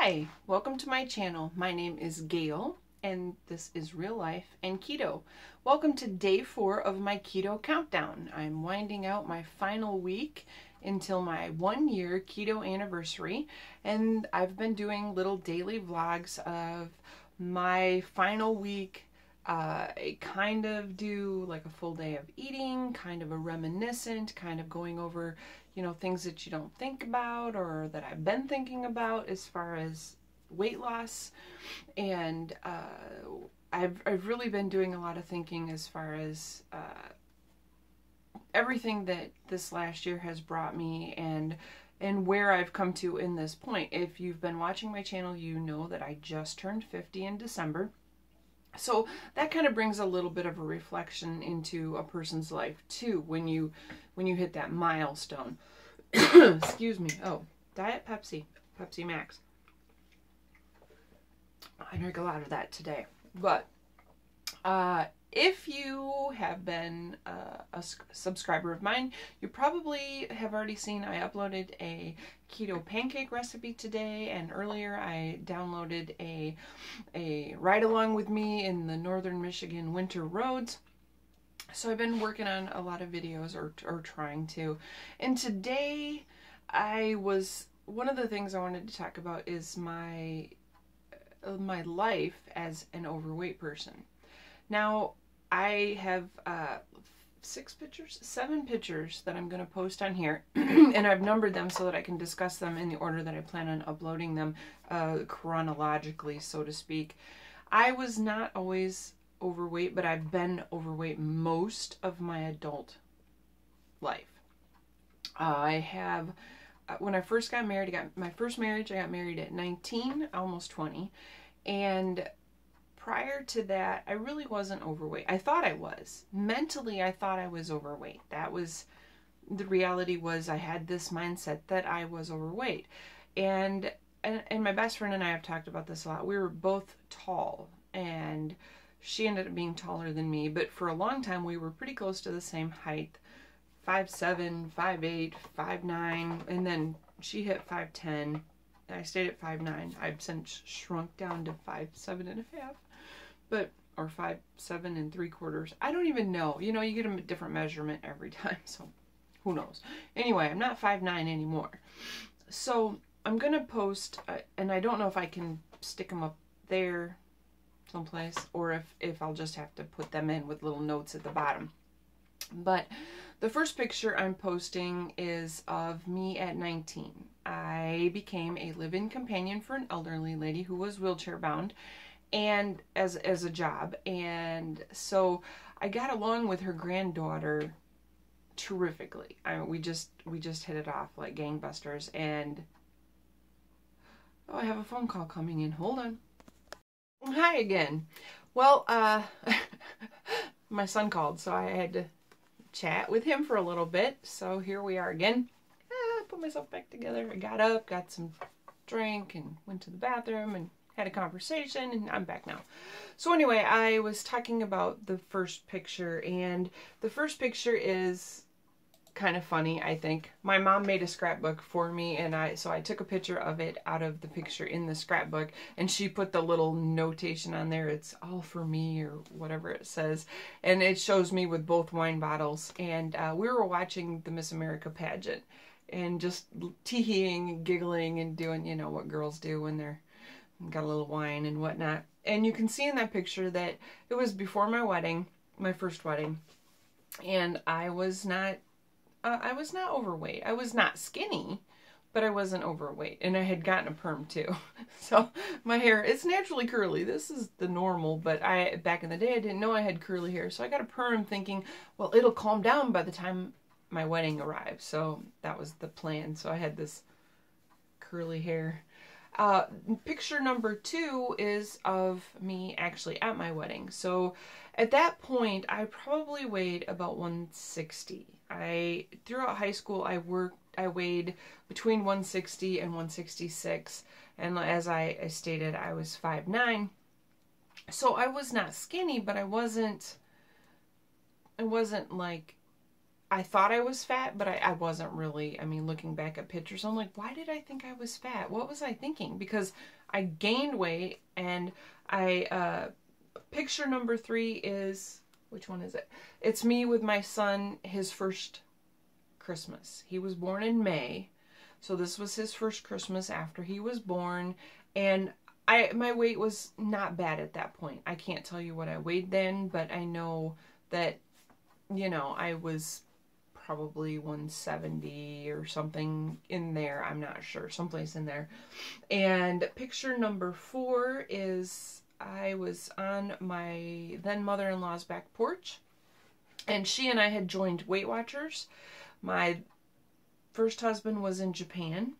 Hi, welcome to my channel. My name is Gail and this is Real Life and Keto. Welcome to day 4 of my Keto Countdown. I'm winding out my final week until my 1-year keto anniversary, and I've been doing little daily vlogs of my final week. I kind of do like a full day of eating, kind of a reminiscent, kind of going over, you know, things that you don't think about or that I've been thinking about as far as weight loss. And I've really been doing a lot of thinking as far as everything that this last year has brought me and where I've come to in this point. If you've been watching my channel, you know that I just turned 50 in December. So that kind of brings a little bit of a reflection into a person's life too when you hit that milestone. Excuse me. Oh, Diet Pepsi, Pepsi Max. I drink a lot of that today. But if you have been a subscriber of mine, you probably have already seen I uploaded a keto pancake recipe today, and earlier I downloaded a ride along with me in the northern Michigan winter roads. So I've been working on a lot of videos or trying to. And today one of the things I wanted to talk about is my life as an overweight person. Now, I have 7 pictures that I'm going to post on here, and I've numbered them so that I can discuss them in the order that I plan on uploading them, chronologically, so to speak. I was not always overweight, but I've been overweight most of my adult life. When I first got married, my first marriage, I got married at 19, almost 20, and prior to that, I really wasn't overweight. I thought I was. Mentally, I thought I was overweight. That was, the reality was I had this mindset that I was overweight. And my best friend and I have talked about this a lot. We were both tall, and she ended up being taller than me, but for a long time we were pretty close to the same height. 5'7", 5'8", 5'9", and then she hit 5'10". I stayed at 5'9". I've since shrunk down to 5'7.5". But, or 5'7 3/4. I don't even know. You know, you get a different measurement every time, so who knows. Anyway, I'm not 5'9 anymore. So I'm going to post, and I don't know if I can stick them up there someplace, or if I'll just have to put them in with little notes at the bottom. But the first picture I'm posting is of me at 19. I became a live-in companion for an elderly lady who was wheelchair bound, and as a job, and so I got along with her granddaughter terrifically. I mean, we just hit it off like gangbusters. And oh, I have a phone call coming in. Hold on. Hi again. Well, my son called, so I had to chat with him for a little bit. So here we are again. I put myself back together. I got up, got some drink, and went to the bathroom and had a conversation, and I'm back now. So anyway, I was talking about the first picture, and the first picture is kind of funny, I think. My mom made a scrapbook for me, and so I took a picture of it out of the picture in the scrapbook, and she put the little notation on there, it's all for me, or whatever it says, and it shows me with both wine bottles, and we were watching the Miss America pageant, and just tee-heeing and giggling and doing, you know, what girls do when they're got a little wine and whatnot. And you can see in that picture that it was before my wedding, my first wedding, and I was not overweight. I was not skinny, but I wasn't overweight, and I had gotten a perm too. So my hair, it's naturally curly. This is the normal, but back in the day I didn't know I had curly hair, so I got a perm thinking, well, it'll calm down by the time my wedding arrives. So that was the plan. So I had this curly hair. Picture number 2 is of me actually at my wedding. So at that point, I probably weighed about 160. Throughout high school, I weighed between 160 and 166. And as I stated, I was 5'9". So I was not skinny, but I wasn't like I thought I was fat, but I wasn't really. I mean, looking back at pictures, I'm like, why did I think I was fat? What was I thinking? Because I gained weight, and picture number 3 is, which one is it? It's me with my son, his first Christmas. He was born in May, so this was his first Christmas after he was born, and my weight was not bad at that point. I can't tell you what I weighed then, but I know that, you know, I was probably 170 or something in there. I'm not sure, someplace in there. And picture number 4 is I was on my then mother-in-law's back porch, and she and I had joined Weight Watchers. My first husband was in Japan,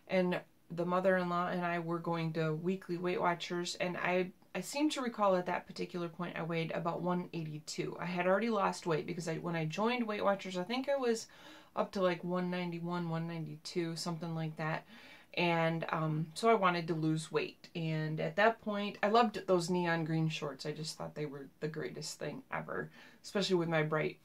and the mother-in-law and I were going to weekly Weight Watchers, and I seem to recall at that particular point I weighed about 182. I had already lost weight because when I joined Weight Watchers, I think I was up to like 191, 192, something like that. And so I wanted to lose weight. And at that point, I loved those neon green shorts. I just thought they were the greatest thing ever, especially with my bright,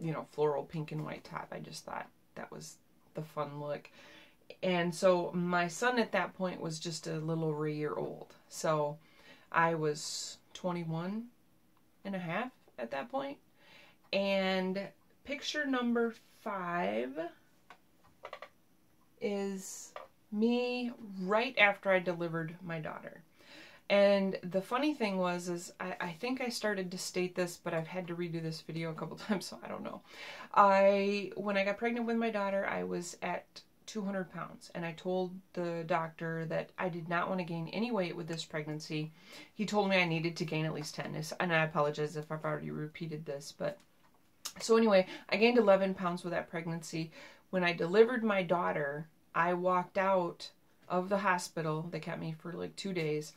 you know, floral pink and white top. I just thought that was the fun look. And so my son at that point was just a little over a year old. So I was 21 and a half at that point. And picture number 5 is me right after I delivered my daughter. And the funny thing was, I think I started to state this, but I've had to redo this video a couple times, so I don't know. When I got pregnant with my daughter, I was at 200 pounds, and I told the doctor that I did not want to gain any weight with this pregnancy. He told me I needed to gain at least 10, and I apologize if I've already repeated this, but so anyway, I gained 11 pounds with that pregnancy. When I delivered my daughter, I walked out of the hospital. They kept me for like 2 days,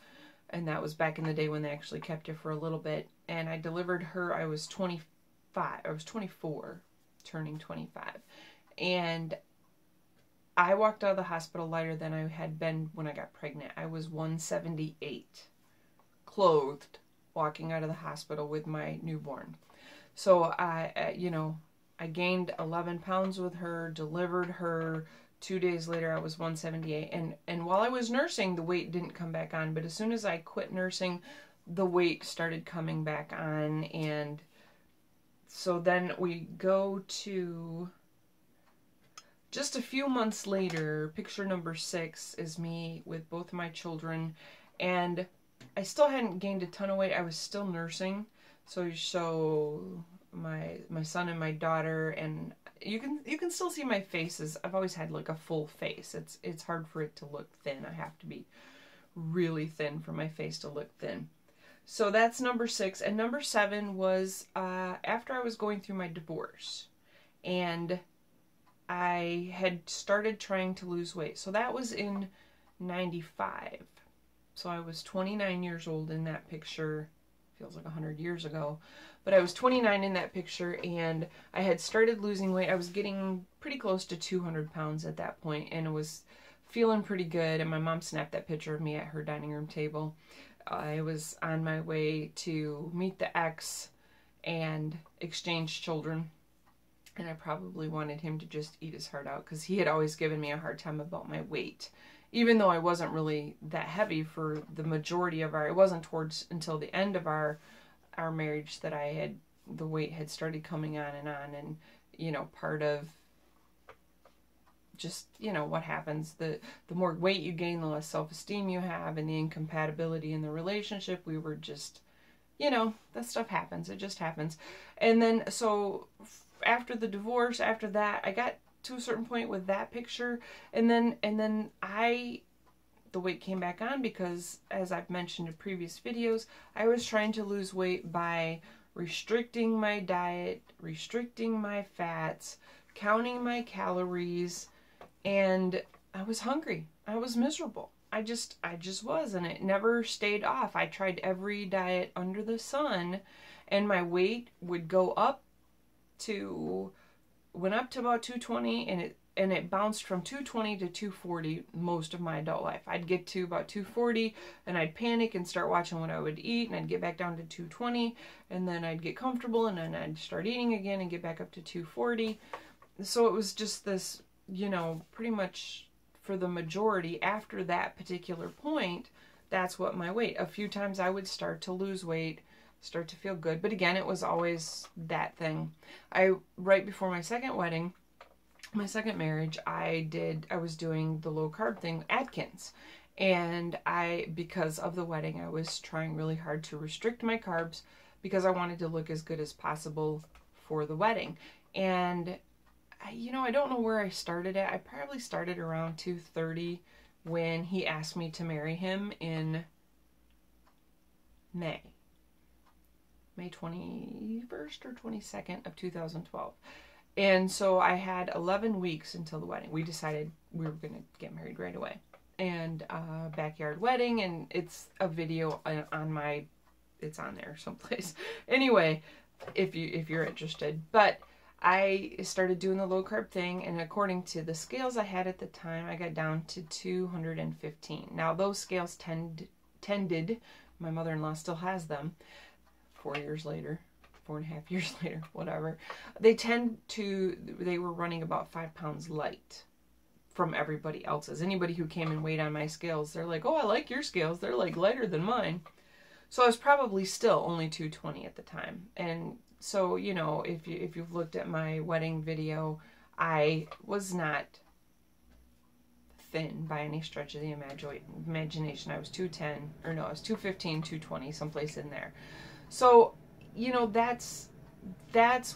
and that was back in the day when they actually kept you for a little bit. And I delivered her, I was 25, I was 24, turning 25. And I walked out of the hospital lighter than I had been when I got pregnant. I was 178, clothed, walking out of the hospital with my newborn. So you know, I gained 11 pounds with her, delivered her. 2 days later, I was 178. And while I was nursing, the weight didn't come back on. But as soon as I quit nursing, the weight started coming back on. And so then we go to just a few months later. Picture number 6 is me with both of my children. And I still hadn't gained a ton of weight. I was still nursing. So my son and my daughter, and you can still see my faces. I've always had like a full face. It's hard for it to look thin. I have to be really thin for my face to look thin. So that's number 6. And number 7 was after I was going through my divorce, and I had started trying to lose weight. So that was in 95. So I was 29 years old in that picture. Feels like 100 years ago. But I was 29 in that picture, and I had started losing weight. I was getting pretty close to 200 pounds at that point, and it was feeling pretty good. And my mom snapped that picture of me at her dining room table. I was on my way to meet the ex and exchange children. And I probably wanted him to just eat his heart out, because he had always given me a hard time about my weight. Even though I wasn't really that heavy for the majority of it wasn't towards until the end of our marriage that the weight had started coming on. And, you know, part of just, you know, what happens, the more weight you gain, the less self-esteem you have, and the incompatibility in the relationship. We were just, you know, that stuff happens. It just happens. And then, so after the divorce, after that, I got to a certain point with that picture, and then the weight came back on, because as I've mentioned in previous videos, I was trying to lose weight by restricting my diet, restricting my fats, counting my calories, and I was hungry. I was miserable. I just was, and it never stayed off. I tried every diet under the sun, and my weight would go up to went up to about 220, and and it bounced from 220 to 240 most of my adult life. I'd get to about 240 and I'd panic and start watching what I would eat, and I'd get back down to 220, and then I'd get comfortable, and then I'd start eating again and get back up to 240. So it was just this, you know, pretty much for the majority after that particular point, that's what my weight. A few times I would start to lose weight, start to feel good, but again, it was always that thing. Right before my second wedding, my second marriage, I was doing the low carb thing, Atkins. And because of the wedding, I was trying really hard to restrict my carbs because I wanted to look as good as possible for the wedding. And, you know, I don't know where I started at. I probably started around 230 when he asked me to marry him in May 21st or 22nd of 2012. And so I had 11 weeks until the wedding. We decided we were going to get married right away. And backyard wedding, and it's a video on it's on there someplace. Anyway, if you're interested. But I started doing the low carb thing, and according to the scales I had at the time, I got down to 215. Now those scales tended, my mother-in-law still has them 4 years later. 4.5 years later, whatever, they were running about 5 pounds light from everybody else's. Anybody who came and weighed on my scales, they're like, oh, I like your scales. They're like lighter than mine. So I was probably still only 220 at the time. And so, you know, if you've looked at my wedding video, I was not thin by any stretch of the imagination. I was 210, or no, I was 215, 220, someplace in there. So, you know, that's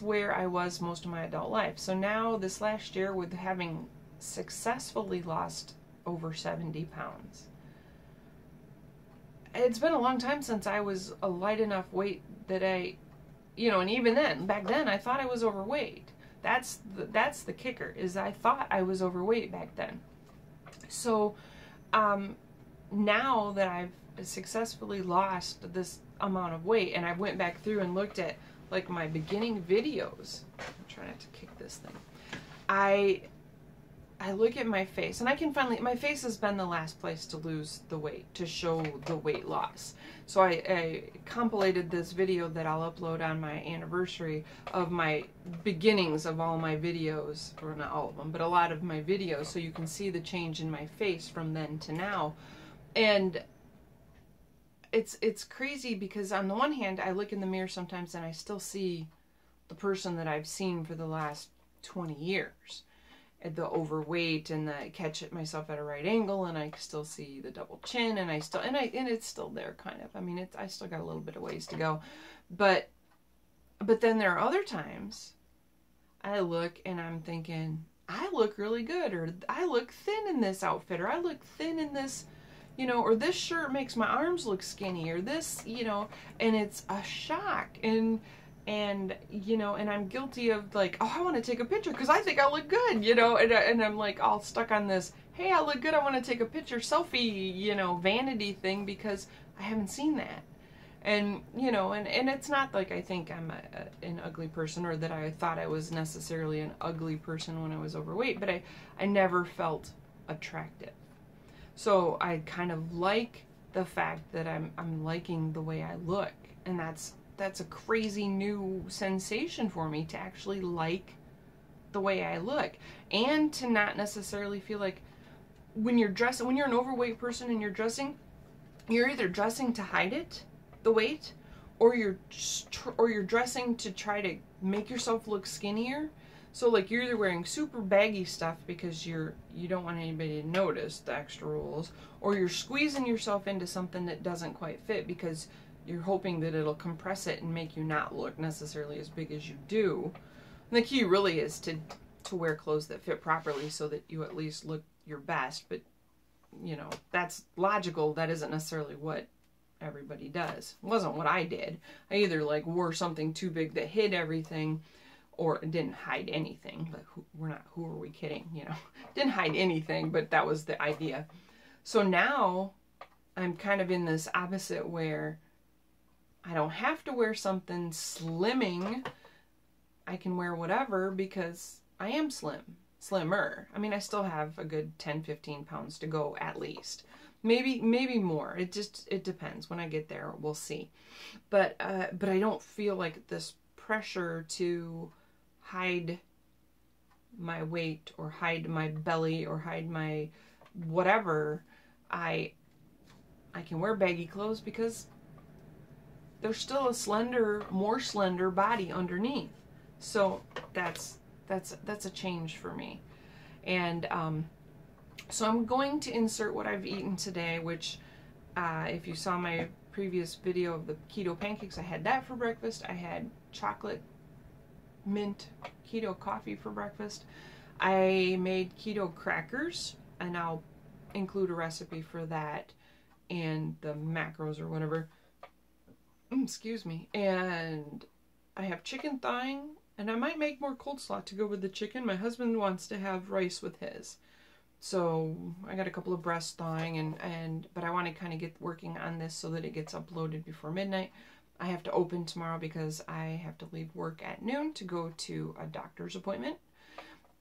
where I was most of my adult life. So now this last year, with having successfully lost over 70 pounds, it's been a long time since I was a light enough weight that you know, and even then, back then, I thought I was overweight. That's the kicker, is I thought I was overweight back then. So now that I've successfully lost this amount of weight, and I went back through and looked at like my beginning videos. I'm trying not to kick this thing. I look at my face, and I can finally, my face has been the last place to lose the weight, to show the weight loss. So I compilated this video that I'll upload on my anniversary of my beginnings of all my videos, or not all of them, but a lot of my videos, so you can see the change in my face from then to now. And it's crazy because on the one hand, I look in the mirror sometimes and I still see the person that I've seen for the last 20 years. The overweight, and I catch it myself at a right angle, and I still see the double chin, and it's still there kind of. I mean, I still got a little bit of ways to go. But then there are other times I look and I'm thinking, I look really good, or I look thin in this outfit, or I look thin in this, you know, or this shirt makes my arms look skinny, or this, you know, and it's a shock. And you know, and I'm guilty of like, oh, I want to take a picture because I think I look good, you know, and I'm like all stuck on this, hey, I look good, I want to take a picture, selfie, you know, vanity thing, because I haven't seen that. And, you know, and it's not like I think I'm an ugly person, or that I thought I was necessarily an ugly person when I was overweight, but I never felt attractive. So I kind of like the fact that I'm liking the way I look, and that's a crazy new sensation for me, to actually like the way I look, and to not necessarily feel like when you're an overweight person and you're dressing, you're either dressing to hide it, the weight, or you're dressing to try to make yourself look skinnier. So like you're either wearing super baggy stuff because you don't want anybody to notice the extra rolls, or you're squeezing yourself into something that doesn't quite fit because you're hoping that it'll compress it and make you not look necessarily as big as you do. And the key really is to wear clothes that fit properly so that you at least look your best. But, you know, that's logical. That isn't necessarily what everybody does. It wasn't what I did. I either like wore something too big that hid everything, or didn't hide anything. But who are we kidding? You know, didn't hide anything, but that was the idea. So now I'm kind of in this opposite where I don't have to wear something slimming. I can wear whatever because I am slim. slimmer. I mean, I still have a good 10, 15 pounds to go at least. Maybe more. It depends. When I get there, we'll see. But I don't feel like this pressure to hide my weight or hide my belly or hide my whatever. I can wear baggy clothes because there's still a more slender body underneath. So that's a change for me. And so I'm going to insert what I've eaten today, which if you saw my previous video of the keto pancakes, I had that for breakfast. I had chocolate mint keto coffee for breakfast. I made keto crackers, and I'll include a recipe for that and the macros or whatever. Excuse me. And I have chicken thawing, and I might make more cold slaw to go with the chicken. My husband wants to have rice with his. So I got a couple of breasts thawing, but I want to kind of get working on this so that it gets uploaded before midnight. I have to open tomorrow because I have to leave work at noon to go to a doctor's appointment.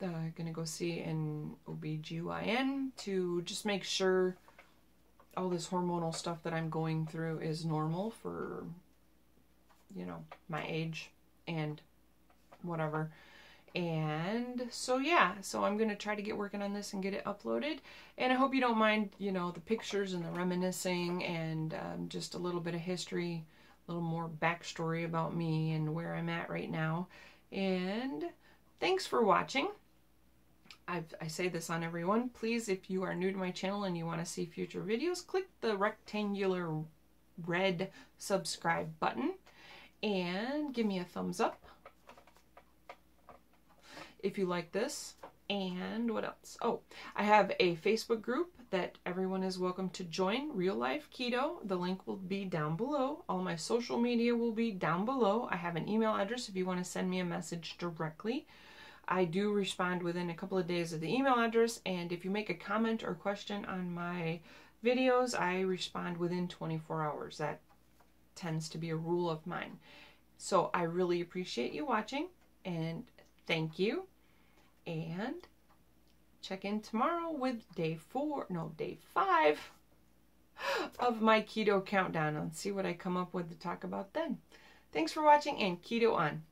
I'm going to go see an OBGYN to just make sure all this hormonal stuff that I'm going through is normal for, you know, my age and whatever. And so yeah, so I'm going to try to get working on this and get it uploaded. And I hope you don't mind, you know, the pictures and the reminiscing and just a little bit of history, a little more backstory about me and where I'm at right now. And thanks for watching. I say this on everyone. Please, if you are new to my channel and you want to see future videos, click the rectangular red subscribe button and give me a thumbs up if you like this. And what else? Oh, I have a Facebook group that everyone is welcome to join, Real Life Keto. The link will be down below. All my social media will be down below. I have an email address if you want to send me a message directly. I do respond within a couple of days of the email address, and if you make a comment or question on my videos, I respond within 24 hours. That tends to be a rule of mine. So I really appreciate you watching, and thank you. And check in tomorrow with day 5 of my keto countdown and see what I come up with to talk about then. Thanks for watching, and keto on.